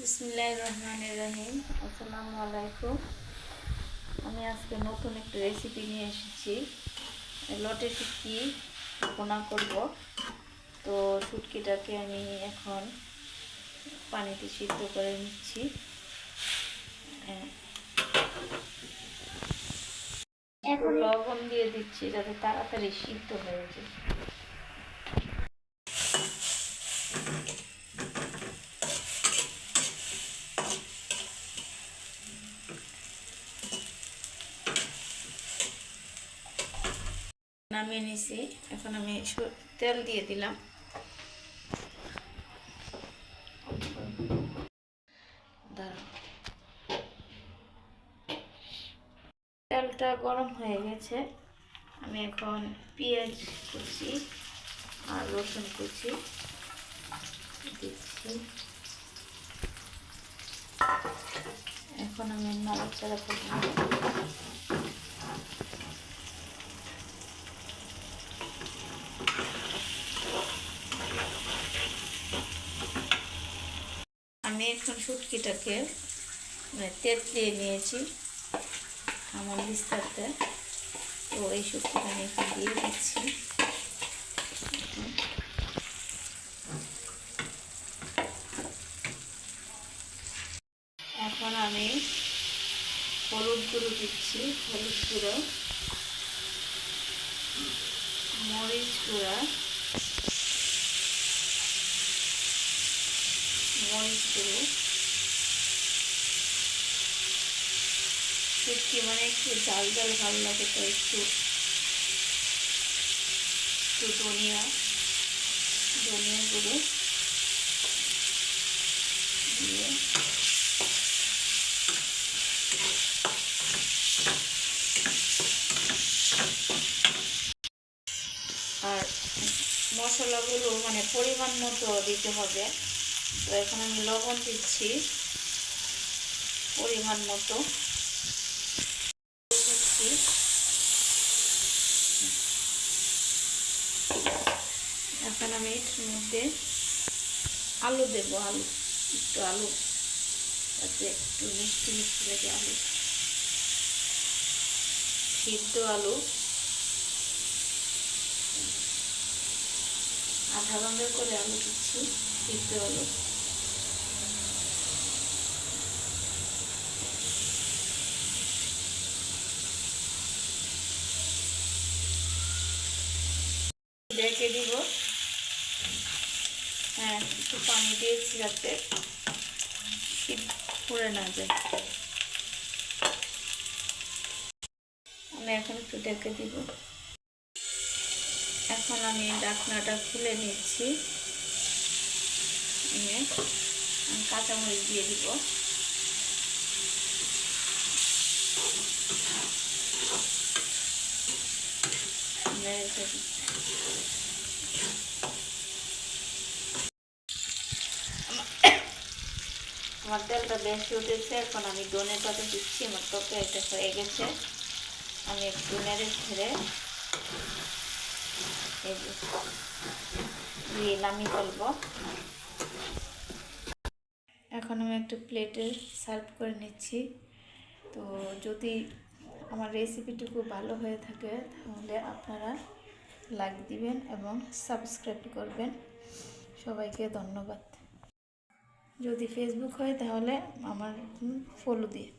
বিসমিল্লাহির রহমানির রহিম। আসসালামু আলাইকুম। আমি আজকে নতুন একটা রেসিপি নিয়ে এসেছি। লটে শুটকি ভুনা করব। তো শুটকিটাকে আমি এখন পানিতে সিদ্ধ করে নিচ্ছি। এখন লবণ দিয়ে দিচ্ছি যাতে তাড়াতাড়ি সিদ্ধ হয়ে যায়। নামিয়ে নিছি। এখন আমি তেল দিয়ে দিলাম। তেলটা গরম হয়ে গেছে। আমি এখন পেঁয়াজ কুচি আর রসুন কুচি দিচ্ছি। এখন আমি নাড়াচাড়া করব। আমি এখন শুটকিটাকে তেঁতলিয়ে নিয়েছি আমার বিস্তারতে। তো এই শুটকিটা আমি এখন দিয়ে দিচ্ছি। এখন আমি হলুদ গুঁড়ো দিচ্ছি, হলুদ গুঁড়ো, মরিচ গুঁড়া, মরিচ গুঁড়ো। শুটকি মানে একটু ঝাল ঝাল ভালো লাগে, তো একটু ধনিয়া গুঁড়ো দিয়ে আর মশলাগুলো মানে পরিমাণ মতো দিতে হবে। তো এখন আমি লবণ দিচ্ছি পরিমাণ মতো। এখন আমি এর মধ্যে আলু দেবো, একটু আলু যাতে একটু মিষ্টি মিষ্টি লাগে। আলু, সিদ্ধ আলু, আধা ভাঙা করে আলু দিচ্ছি, সিদ্ধ আলু। ঢেকে দিব। হ্যাঁ, একটু পানি দিয়েছি যাতে পুড়ে না যায়। আমি এখন একটু ঢেকে দিব। এখন আমি ঢাকনাটা খুলে নিচ্ছি। আমি কাঁচামরিচ দিয়ে দিব। আমার তেলটা বেশি উঠেছে। এখন আমি ধনে পাতা দিচ্ছি। আমার তরকারিটা হয়ে গেছে। আমি একটু নেড়ে ছেড়ে দিয়ে নামিয়ে ফেলবো। এখন আমি একটু প্লেটে সার্ভ করে নিচ্ছি। তো যদি আমার রেসিপিটুকু ভালো হয়ে থাকে তাহলে আপনারা লাইক দিবেন এবং সাবস্ক্রাইব করবেন। সবাইকে ধন্যবাদ। যদি ফেসবুক হয় তাহলে আমার ফলো দিয়ে